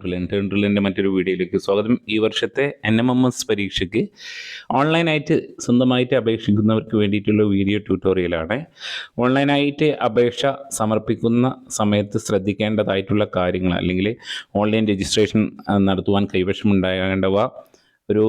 Turn മറ്റൊരു വീഡിയോയിലേക്ക് സ്വാഗതം. ഈ വർഷത്തെ NMMS പരീക്ഷയ്ക്ക് ഓൺലൈനായിട്ട് സ്വന്തമായിട്ട് അപേക്ഷിക്കുന്നവർക്ക് വേണ്ടിയിട്ടുള്ള വീഡിയോ ട്യൂട്ടോറിയലാണ്. ഓൺലൈനായിട്ട് അപേക്ഷ സമർപ്പിക്കുന്ന സമയത്ത് ശ്രദ്ധിക്കേണ്ടതായിട്ടുള്ള കാര്യങ്ങൾ, അല്ലെങ്കിൽ ഓൺലൈൻ രജിസ്ട്രേഷൻ നടത്തുവാൻ കൈവശമുണ്ടാകേണ്ടവ, ഒരു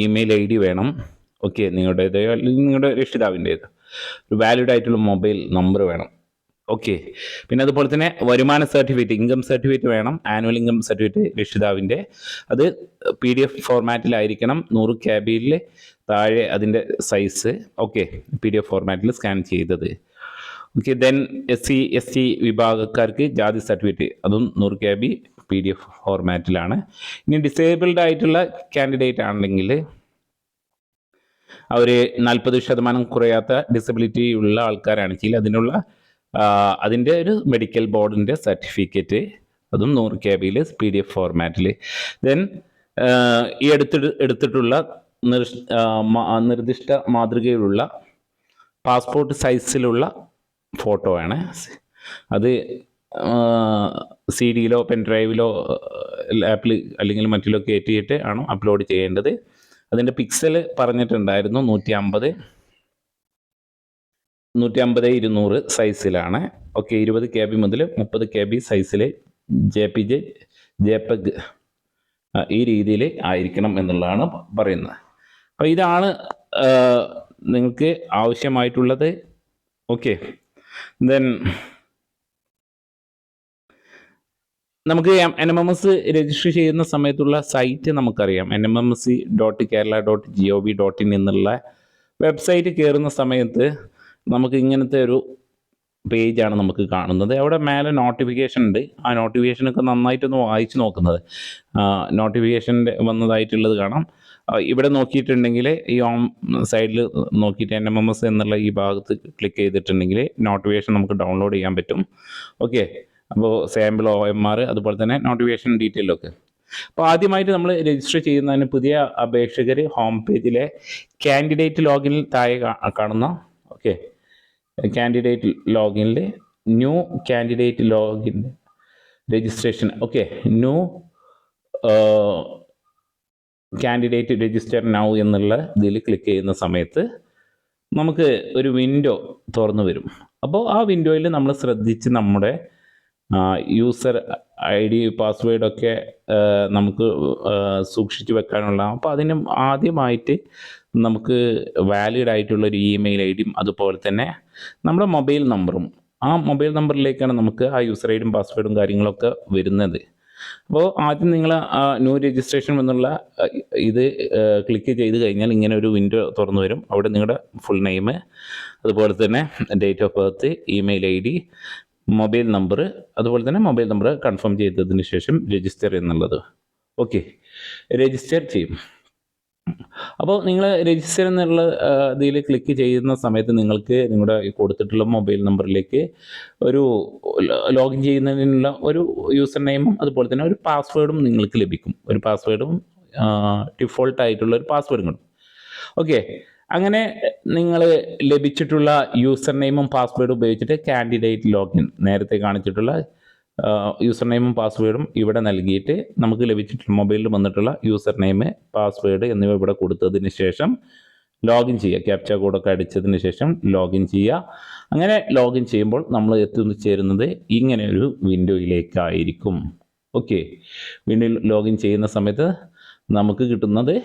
ഇമെയിൽ ID വേണം. ഓക്കെ, നിങ്ങളുടേതോ അല്ലെങ്കിൽ നിങ്ങളുടെ രക്ഷിതാവിൻ്റേതോ ഒരു വാലിഡ് ആയിട്ടുള്ള മൊബൈൽ നമ്പർ വേണം. ഓക്കെ, പിന്നെ അതുപോലെ തന്നെ വരുമാന സർട്ടിഫിക്കറ്റ്, ഇൻകം സർട്ടിഫിക്കറ്റ് വേണം. ആനുവൽ ഇൻകം സർട്ടിഫിക്കറ്റ് രക്ഷിതാവിൻ്റെ, അത് PDF ഫോർമാറ്റിലായിരിക്കണം. 100 KB താഴെ അതിൻ്റെ സൈസ്. ഓക്കെ, PDF ഫോർമാറ്റിൽ സ്കാൻ ചെയ്തത്. ഓക്കെ, ദെൻ SC ST വിഭാഗക്കാർക്ക് ജാതി സർട്ടിഫിക്കറ്റ്, അതും 100 KB PDF ഫോർമാറ്റിലാണ്. ഇനി ഡിസേബിൾഡ് ആയിട്ടുള്ള കാൻഡിഡേറ്റ് ആണെങ്കിൽ അവർ 40% കുറയാത്ത ഡിസബിലിറ്റി ഉള്ള ആൾക്കാരാണെങ്കിൽ അതിൻ്റെ ഒരു മെഡിക്കൽ ബോർഡിൻ്റെ സർട്ടിഫിക്കറ്റ്, അതും 100 KB PDF ഫോർമാറ്റിൽ. ദെൻ ഈ എടുത്തിട്ടുള്ള നിർദ്ദിഷ്ട മാതൃകയിലുള്ള പാസ്പോർട്ട് സൈസിലുള്ള ഫോട്ടോ ആണ്. അത് CD-യിലോ പെൻഡ്രൈവിലോ ആപ്പിൽ അല്ലെങ്കിൽ മറ്റിലോ കയറ്റിയിട്ട് ആണ് അപ്ലോഡ് ചെയ്യേണ്ടത്. അതിൻ്റെ പിക്സൽ പറഞ്ഞിട്ടുണ്ടായിരുന്നു 150 200 സൈസിലാണ്. ഓക്കെ, 20 KB മുതൽ 30 KB സൈസിൽ JPG JPEG ഈ രീതിയിൽ ആയിരിക്കണം എന്നുള്ളതാണ് പറയുന്നത്. അപ്പോൾ ഇതാണ് നിങ്ങൾക്ക് ആവശ്യമായിട്ടുള്ളത്. ഓക്കെ, ദെൻ നമുക്ക് NMMS രജിസ്റ്റർ ചെയ്യുന്ന സമയത്തുള്ള സൈറ്റ് നമുക്കറിയാം. nmms.kerala.gov.in എന്നുള്ള വെബ്സൈറ്റ് കയറുന്ന സമയത്ത് നമുക്ക് ഇങ്ങനത്തെ ഒരു പേജാണ് നമുക്ക് കാണുന്നത്. അവിടെ മേലെ നോട്ടിഫിക്കേഷൻ ഉണ്ട്. ആ നോട്ടിഫിക്കേഷനൊക്കെ നന്നായിട്ടൊന്ന് വായിച്ച് നോക്കുന്നത്, നോട്ടിഫിക്കേഷൻ്റെ വന്നതായിട്ടുള്ളത് കാണാം. ഇവിടെ നോക്കിയിട്ടുണ്ടെങ്കിൽ ഈ ഓൺ സൈഡിൽ നോക്കിയിട്ട് NMMS എന്നുള്ള ഈ ഭാഗത്ത് ക്ലിക്ക് ചെയ്തിട്ടുണ്ടെങ്കിൽ നോട്ടിഫിക്കേഷൻ നമുക്ക് ഡൗൺലോഡ് ചെയ്യാൻ പറ്റും. ഓക്കെ, അപ്പോൾ സാമ്പിൾ OMR അതുപോലെ തന്നെ നോട്ടിഫിക്കേഷൻ ഡീറ്റെയിലൊക്കെ. അപ്പോൾ ആദ്യമായിട്ട് നമ്മൾ രജിസ്റ്റർ ചെയ്യുന്നതിന് പുതിയ അപേക്ഷകർ ഹോം പേജിലെ കാൻഡിഡേറ്റ് ലോഗിനിൽ താഴെ കാണുന്ന കാൻഡിഡേറ്റ് ലോഗിനിൽ new candidate login registration, new candidate register now എന്നുള്ള ഇതിൽ ക്ലിക്ക് ചെയ്യുന്ന സമയത്ത് നമുക്ക് ഒരു വിൻഡോ തുറന്നു വരും. അപ്പോൾ ആ വിൻഡോയിൽ നമ്മൾ ശ്രദ്ധിച്ച് നമ്മുടെ യൂസർ ID പാസ്വേഡൊക്കെ നമുക്ക് സൂക്ഷിച്ച് വെക്കാനുള്ള. അപ്പോൾ അതിന് ആദ്യമായിട്ട് നമുക്ക് വാലിഡ് ആയിട്ടുള്ളൊരു ഇമെയിൽ IDയും അതുപോലെ തന്നെ നമ്മുടെ മൊബൈൽ നമ്പറും, ആ മൊബൈൽ നമ്പറിലേക്കാണ് നമുക്ക് ആ യൂസർ IDയും പാസ്വേഡും കാര്യങ്ങളൊക്കെ വരുന്നത്. അപ്പോൾ ആദ്യം നിങ്ങൾ ന്യൂ രജിസ്ട്രേഷൻ എന്നുള്ള ഇത് ക്ലിക്ക് ചെയ്ത് കഴിഞ്ഞാൽ ഇങ്ങനെ ഒരു വിൻഡോ തുറന്നു വരും. അവിടെ നിങ്ങളുടെ ഫുൾ നെയിം, അതുപോലെ തന്നെ date of birth, email ID, mobile number, അതുപോലെ തന്നെ മൊബൈൽ നമ്പർ കൺഫേം ചെയ്തതിന് ശേഷം രജിസ്റ്റർ എന്നുള്ളത്. ഓക്കെ, രജിസ്റ്റർ ചെയ്യും. അപ്പോൾ നിങ്ങൾ രജിസ്റ്റർ എന്നുള്ള ഇതിൽ ക്ലിക്ക് ചെയ്യുന്ന സമയത്ത് നിങ്ങൾക്ക് നിങ്ങളുടെ കൊടുത്തിട്ടുള്ള മൊബൈൽ നമ്പറിലേക്ക് ഒരു ലോഗിൻ ചെയ്യുന്നതിനുള്ള ഒരു യൂസർ നെയിമും അതുപോലെ തന്നെ ഒരു പാസ്വേഡും നിങ്ങൾക്ക് ലഭിക്കും. ഒരു പാസ്വേഡും ഡിഫോൾട്ട് ആയിട്ടുള്ള ഒരു പാസ്വേഡും കിട്ടും. ഓക്കെ, അങ്ങനെ നിങ്ങൾ ലഭിച്ചിട്ടുള്ള യൂസർ നെയിമും പാസ്വേഡും ഉപയോഗിച്ചിട്ട് കാൻഡിഡേറ്റ് ലോഗിൻ, നേരത്തെ കാണിച്ചിട്ടുള്ള യൂസർ നെയിമും പാസ്വേഡും ഇവിടെ നൽകിയിട്ട് നമുക്ക് ലഭിച്ചിട്ടുള്ള മൊബൈലിൽ വന്നിട്ടുള്ള യൂസർ നെയിം, പാസ്വേഡ് എന്നിവ ഇവിടെ കൊടുത്തതിന് ശേഷം ലോഗിൻ ചെയ്യുക. ക്യാപ്ച കോഡൊക്കെ അടിച്ചതിന് ശേഷം ലോഗിൻ ചെയ്യുക. അങ്ങനെ ലോഗിൻ ചെയ്യുമ്പോൾ നമ്മൾ എത്തിച്ചേരുന്നത് ഇങ്ങനെ ഒരു വിൻഡോയിലേക്കായിരിക്കും. ഓക്കെ, വിൻഡോയിൽ ലോഗിൻ ചെയ്യുന്ന സമയത്ത് നമുക്ക് കിട്ടുന്നത്,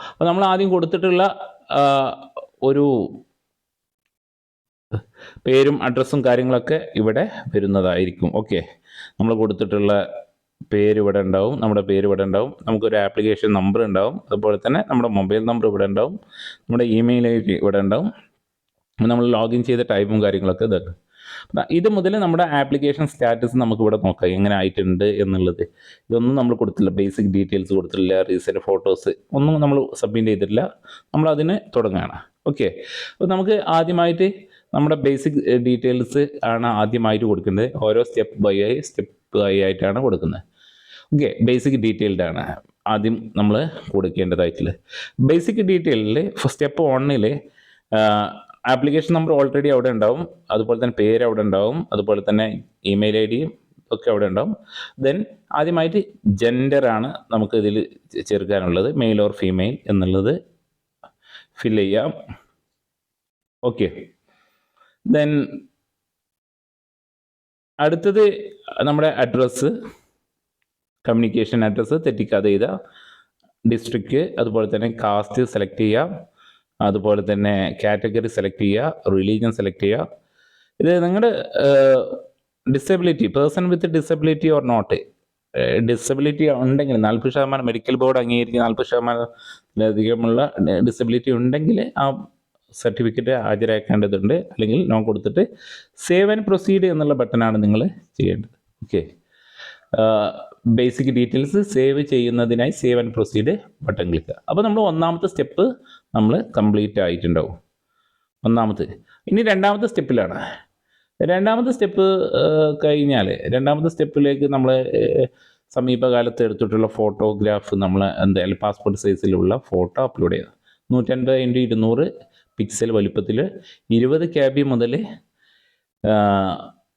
അപ്പോൾ നമ്മൾ ആദ്യം കൊടുത്തിട്ടുള്ള ഒരു പേരും അഡ്രസ്സും കാര്യങ്ങളൊക്കെ ഇവിടെ വരുന്നതായിരിക്കും. ഓക്കെ, നമ്മൾ കൊടുത്തിട്ടുള്ള പേര് ഇവിടെ ഉണ്ടാവും, നമ്മുടെ പേര് ഇവിടെ ഉണ്ടാവും, നമുക്കൊരു ആപ്ലിക്കേഷൻ നമ്പർ ഉണ്ടാവും, അതുപോലെ തന്നെ നമ്മുടെ മൊബൈൽ നമ്പർ ഇവിടെ ഉണ്ടാവും, നമ്മുടെ ഇമെയിൽ ID ഇവിടെ ഉണ്ടാവും, നമ്മൾ ലോഗിൻ ചെയ്ത ടൈപ്പും കാര്യങ്ങളൊക്കെ ഇതാണ്. ഇത് മുതൽ നമ്മുടെ ആപ്ലിക്കേഷൻ സ്റ്റാറ്റസ് നമുക്കിവിടെ നോക്കാം എങ്ങനെ ആയിട്ടുണ്ട് എന്നുള്ളത്. ഇതൊന്നും നമ്മൾ കൊടുത്തില്ല, ബേസിക് ഡീറ്റെയിൽസ് കൊടുത്തിട്ടില്ല, റീസെൻറ്റ് ഫോട്ടോസ് ഒന്നും നമ്മൾ സബ്മിറ്റ് ചെയ്തിട്ടില്ല. നമ്മളതിന് തുടങ്ങുകയാണ്. ഓക്കെ, അപ്പോൾ നമുക്ക് ആദ്യമായിട്ട് നമ്മുടെ ബേസിക് ഡീറ്റെയിൽസ് ആണ് ആദ്യമായിട്ട് കൊടുക്കേണ്ടത്. ഓരോ സ്റ്റെപ്പ് ബൈ ആയിട്ടാണ് കൊടുക്കുന്നത്. ഓക്കെ, ബേസിക് ഡീറ്റെയിൽഡ് ആണ് ആദ്യം നമ്മൾ കൊടുക്കേണ്ടതായിട്ടുള്ളത്. ബേസിക് ഡീറ്റെയിലിൽ സ്റ്റെപ്പ് 1 ആപ്ലിക്കേഷൻ നമ്പർ ഓൾറെഡി അവിടെ ഉണ്ടാവും, അതുപോലെ തന്നെ പേര് അവിടെ ഉണ്ടാവും, അതുപോലെ തന്നെ ഇമെയിൽ ID ഒക്കെ അവിടെ ഉണ്ടാവും. ദെൻ ആദ്യമായിട്ട് ജെൻഡറാണ് നമുക്ക് ഇതിൽ ചേർക്കാനുള്ളത്. മെയിൽ ഓർ ഫീമെയിൽ എന്നുള്ളത് ഫില്ല് ചെയ്യാം. ഓക്കെ. ദെൻ അടുത്തത് നമ്മുടെ അഡ്രസ്സ്, കമ്മ്യൂണിക്കേഷൻ അഡ്രസ്സ് തെറ്റിക്കാതെ എഴുതുക. ഡിസ്ട്രിക്റ്റ്, അതുപോലെ തന്നെ കാസ്റ്റ് സെലക്ട് ചെയ്യുക, അതുപോലെ തന്നെ കാറ്റഗറി സെലക്ട് ചെയ്യുക, റിലീജിയൻ സെലക്ട് ചെയ്യുക. ഇത് നിങ്ങളുടെ disability, person with disability or not, disability ഉണ്ടെങ്കിൽ 40% മെഡിക്കൽ ബോർഡ് അംഗീകരിക്കുന്ന 40%-ലധികമുള്ള ഡിസബിലിറ്റി ഉണ്ടെങ്കിൽ ആ സർട്ടിഫിക്കറ്റ് ഹാജരാക്കേണ്ടതുണ്ട്. അല്ലെങ്കിൽ നോ കൊടുത്തിട്ട് സേവ് ആൻഡ് പ്രൊസീഡ് എന്നുള്ള ബട്ടനാണ് നിങ്ങൾ ചെയ്യേണ്ടത്. ഓക്കെ. ബേസിക് ഡീറ്റെയിൽസ് സേവ് ചെയ്യുന്നതിനായി save and proceed button click. അപ്പോൾ നമ്മൾ ഒന്നാമത്തെ സ്റ്റെപ്പ് നമ്മൾ കംപ്ലീറ്റ് ആയിട്ടുണ്ടാവും. ഒന്നാമത്തെ. ഇനി രണ്ടാമത്തെ സ്റ്റെപ്പിലാണ്. രണ്ടാമത്തെ സ്റ്റെപ്പ് കഴിഞ്ഞാൽ രണ്ടാമത്തെ സ്റ്റെപ്പിലേക്ക് നമ്മൾ സമീപകാലത്ത് എടുത്തിട്ടുള്ള ഫോട്ടോഗ്രാഫ് നമ്മൾ എന്തായാലും പാസ്പോർട്ട് സൈസിലുള്ള ഫോട്ടോ അപ്ലോഡ് ചെയ്യുക. 150x200 പിക്സൽ വലുപ്പത്തിൽ 20 KB മുതൽ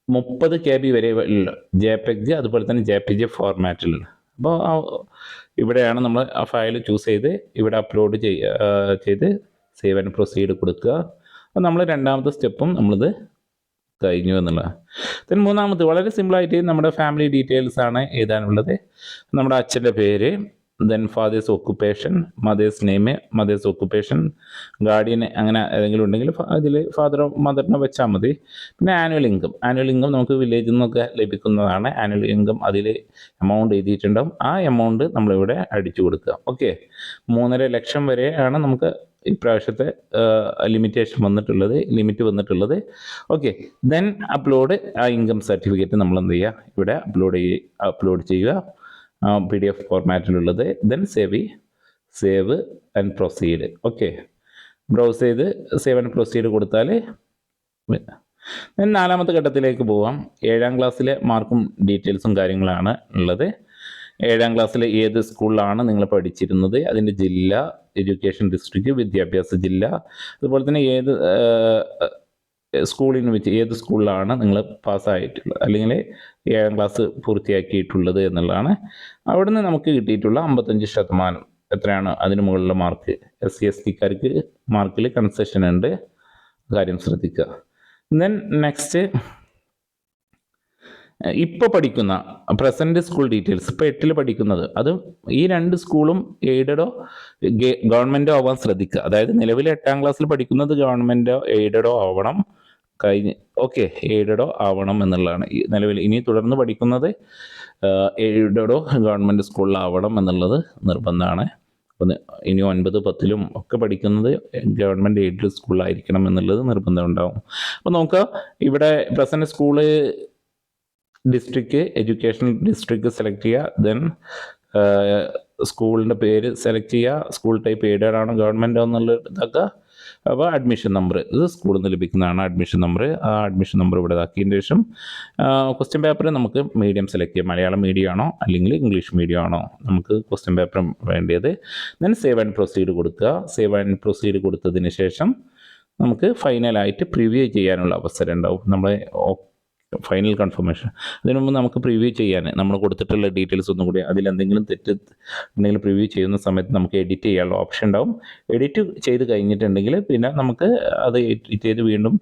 30 KB വരെ ഉള്ള JPEG, അതുപോലെ തന്നെ JPG ഫോർമാറ്റിലുള്ള. അപ്പോൾ ഇവിടെയാണ് നമ്മൾ ആ ഫയൽ ചൂസ് ചെയ്ത് ഇവിടെ അപ്ലോഡ് ചെയ്ത് സേവ് ആൻഡ് പ്രൊസീഡ് കൊടുക്കുക. അപ്പോൾ നമ്മൾ രണ്ടാമത്തെ സ്റ്റെപ്പും നമ്മളിത് കഴിഞ്ഞു എന്നുള്ളതാണ്. ദെൻ മൂന്നാമത് വളരെ സിമ്പിളായിട്ട് നമ്മുടെ ഫാമിലി ഡീറ്റെയിൽസ് ആണ് എഴുതാനുള്ളത്. നമ്മുടെ അച്ഛൻ്റെ പേര്, then father's occupation, mother's name, mother's occupation, guardian അങ്ങനെ ഏതെങ്കിലും ഉണ്ടെങ്കിൽ അതിൽ ഫാദറോ മദറിനോ വെച്ചാൽ മതി. പിന്നെ ആനുവൽ ഇൻകം നമുക്ക് വില്ലേജിൽ നിന്നൊക്കെ ലഭിക്കുന്നതാണ്. ആനുവൽ ഇൻകം അതിൽ എമൗണ്ട് എഴുതിയിട്ടുണ്ടാവും. ആ എമൗണ്ട് നമ്മളിവിടെ അടിച്ചു കൊടുക്കുക. ഓക്കെ. 3.5 ലക്ഷം വരെയാണ് നമുക്ക് ഇപ്രാവശ്യത്തെ ലിമിറ്റ് വന്നിട്ടുള്ളത്. ഓക്കെ. ദെൻ അപ്ലോഡ് ആ ഇൻകം സർട്ടിഫിക്കറ്റ് നമ്മൾ എന്ത് ചെയ്യുക, ഇവിടെ അപ്ലോഡ് ചെയ്യുക, PDF ഫോർമാറ്റിലുള്ളത്. Then save and proceed. Okay. Browse ചെയ്ത് സേവ് ആൻഡ് പ്രൊസീഡ് കൊടുത്താൽ ദെൻ നാലാമത്തെ ഘട്ടത്തിലേക്ക് പോവാം. 7ാം ക്ലാസ്സിലെ മാർക്കും ഡീറ്റെയിൽസും കാര്യങ്ങളാണ് ഉള്ളത്. 7ാം ക്ലാസ്സിൽ ഏത് സ്കൂളിലാണ് നിങ്ങൾ പഠിച്ചിരുന്നത്, അതിൻ്റെ ജില്ല, എഡ്യൂക്കേഷൻ ഡിസ്ട്രിക്റ്റ്, വിദ്യാഭ്യാസ ജില്ല, അതുപോലെ തന്നെ ഏത് സ്കൂളിന് വെച്ച് ഏത് സ്കൂളിലാണ് നിങ്ങൾ പാസ്സായിട്ടുള്ളത് അല്ലെങ്കിൽ 7ാം ക്ലാസ് പൂർത്തിയാക്കിയിട്ടുള്ളത് എന്നുള്ളതാണ്. അവിടുന്ന് നമുക്ക് കിട്ടിയിട്ടുള്ള 55% എത്രയാണ് അതിന് മുകളിലുള്ള മാർക്ക്. SC/ST-കാർക്ക് മാർക്കിൽ കൺസെഷൻ ഉണ്ട്, കാര്യം ശ്രദ്ധിക്കുക. ദെൻ നെക്സ്റ്റ് ഇപ്പോൾ പഠിക്കുന്ന പ്രസൻറ്റ് സ്കൂൾ ഡീറ്റെയിൽസ്. ഇപ്പോൾ 8ൽ പഠിക്കുന്നത്, അത് ഈ 2 സ്കൂളും എയ്ഡഡോ ഗവൺമെൻറ്റോ ആവാൻ ശ്രദ്ധിക്കുക. അതായത് നിലവിൽ 8ാം ക്ലാസ്സിൽ പഠിക്കുന്നത് ഗവൺമെൻറ്റോ എയ്ഡഡോ ആവണം. ഓക്കെ, എയ്ഡഡോ ആവണം എന്നുള്ളതാണ് നിലവിൽ. ഇനി തുടർന്ന് പഠിക്കുന്നത് എയ്ഡഡോ ഗവൺമെൻറ് സ്കൂളിലാവണം എന്നുള്ളത് നിർബന്ധമാണ്. അപ്പോൾ ഇനി 9, 10ലും ഒക്കെ പഠിക്കുന്നത് ഗവൺമെൻറ് എയ്ഡഡ് സ്കൂളിലായിരിക്കണം എന്നുള്ളത് നിർബന്ധം ഉണ്ടാവും. അപ്പോൾ നോക്കുക, ഇവിടെ present school district, education district select ചെയ്യുക. ദെൻ സ്കൂളിൻ്റെ പേര് സെലക്ട് ചെയ്യുക. സ്കൂൾ ടൈപ്പ് എയ്ഡഡ് ആണോ ഗവൺമെൻറ് എന്നുള്ളത് ഇതാക്കുക. അപ്പോൾ അഡ്മിഷൻ നമ്പർ, ഇത് സ്കൂളിൽ നിന്ന് ലഭിക്കുന്നതാണ് അഡ്മിഷൻ നമ്പർ. ആ അഡ്മിഷൻ നമ്പർ ഇവിടെ ഇതാക്കിയതിന് ശേഷം ക്വസ്റ്റ്യൻ പേപ്പർ നമുക്ക് മീഡിയം സെലക്ട് ചെയ്യാം. മലയാളം മീഡിയം ആണോ അല്ലെങ്കിൽ ഇംഗ്ലീഷ് മീഡിയം ആണോ നമുക്ക് ക്വസ്റ്റ്യൻ പേപ്പർ വേണ്ടിയത്. ദെൻ സേവ് ആൻഡ് പ്രൊസീഡ് കൊടുക്കുക. സേവ് ആൻഡ് പ്രൊസീഡ് കൊടുത്തതിന് ശേഷം നമുക്ക് ഫൈനലായിട്ട് പ്രിവ്യൂ ചെയ്യാനുള്ള അവസരം ഉണ്ടാവും. നമ്മൾ ഫൈനൽ കൺഫർമേഷൻ. അതിനു മുമ്പ് നമുക്ക് പ്രിവ്യൂ ചെയ്യാൻ നമ്മൾ കൊടുത്തിട്ടുള്ള ഡീറ്റെയിൽസ് ഒന്നും കൂടി അതിലെന്തെങ്കിലും തെറ്റ് ഉണ്ടെങ്കിൽ പ്രിവ്യൂ ചെയ്യുന്ന സമയത്ത് നമുക്ക് എഡിറ്റ് ചെയ്യാനുള്ള ഓപ്ഷൻ ഉണ്ടാവും. എഡിറ്റ് ചെയ്ത് കഴിഞ്ഞിട്ടുണ്ടെങ്കിൽ പിന്നെ നമുക്ക് അത് എഡിറ്റ് ചെയ്ത് വീണ്ടും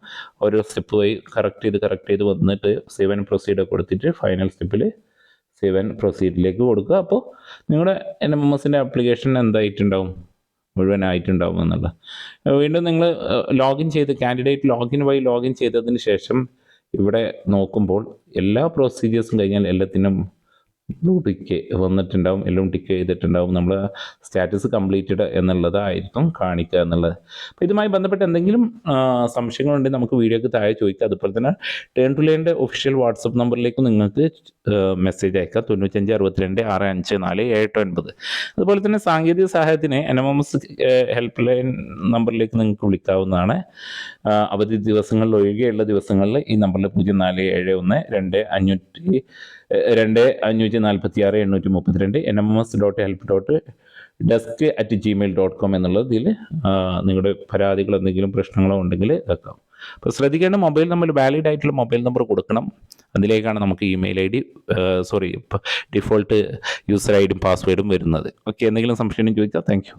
ഓരോ സ്റ്റെപ്പ് പോയി കറക്റ്റ് ചെയ്ത് വന്നിട്ട് സേവ് ആൻഡ് പ്രൊസീഡ് കൊടുത്തിട്ട് ഫൈനൽ സ്റ്റെപ്പിൽ സേവ് ആൻഡ് പ്രൊസീഡിലേക്ക് കൊടുക്കുക. അപ്പോൾ നിങ്ങളുടെ NMMSൻ്റെ ആപ്ലിക്കേഷൻ എന്തായിട്ടുണ്ടാവും, മുഴുവനായിട്ടുണ്ടാവും എന്നുള്ള. വീണ്ടും നിങ്ങൾ കാൻഡിഡേറ്റ് ലോഗിൻ ചെയ്തതിന് ശേഷം ഇവിടെ നോക്കുമ്പോൾ എല്ലാ പ്രൊസീജിയേഴ്സും കഴിഞ്ഞാൽ എല്ലാത്തിനും ബ്ലൂ ടിക്ക് വന്നിട്ടുണ്ടാവും, എല്ലാം ടിക്ക് ചെയ്തിട്ടുണ്ടാവും. നമ്മൾ സ്റ്റാറ്റസ് കംപ്ലീറ്റഡ് എന്നുള്ളതായിരിക്കും കാണിക്കുക എന്നുള്ളത്. അപ്പോൾ ഇതുമായി ബന്ധപ്പെട്ട് എന്തെങ്കിലും സംശയങ്ങളുണ്ടെങ്കിൽ നമുക്ക് വീഡിയോക്ക് താഴെ ചോദിക്കുക. അതുപോലെ തന്നെ ടേൺ ടു ലേണിൻ്റെ ഒഫീഷ്യൽ വാട്സപ്പ് നമ്പറിലേക്ക് നിങ്ങൾക്ക് മെസ്സേജ് അയക്കുക 9562654789. അതുപോലെ തന്നെ സാങ്കേതിക സഹായത്തിന് NMMS ഹെൽപ്പ് ലൈൻ നമ്പറിലേക്ക് നിങ്ങൾക്ക് വിളിക്കാവുന്നതാണ്. അവധി ദിവസങ്ങളിൽ ഒഴികെയുള്ള ദിവസങ്ങളിൽ ഈ നമ്പറിൽ 04712546 NMMS.help.desk@gmail.com എന്നുള്ളതിൽ നിങ്ങളുടെ പരാതികൾ എന്തെങ്കിലും പ്രശ്നങ്ങളോ ഉണ്ടെങ്കിൽ വെക്കാം. അപ്പോൾ ശ്രദ്ധിക്കേണ്ട, മൊബൈൽ നമ്പർ വാലിഡ് ആയിട്ടുള്ള മൊബൈൽ നമ്പർ കൊടുക്കണം. അതിലേക്കാണ് നമുക്ക് email I D default user I ഡിയും പാസ്വേഡും വരുന്നത്. ഓക്കെ, എന്തെങ്കിലും സംശയം ചോദിച്ചാൽ. Thank you.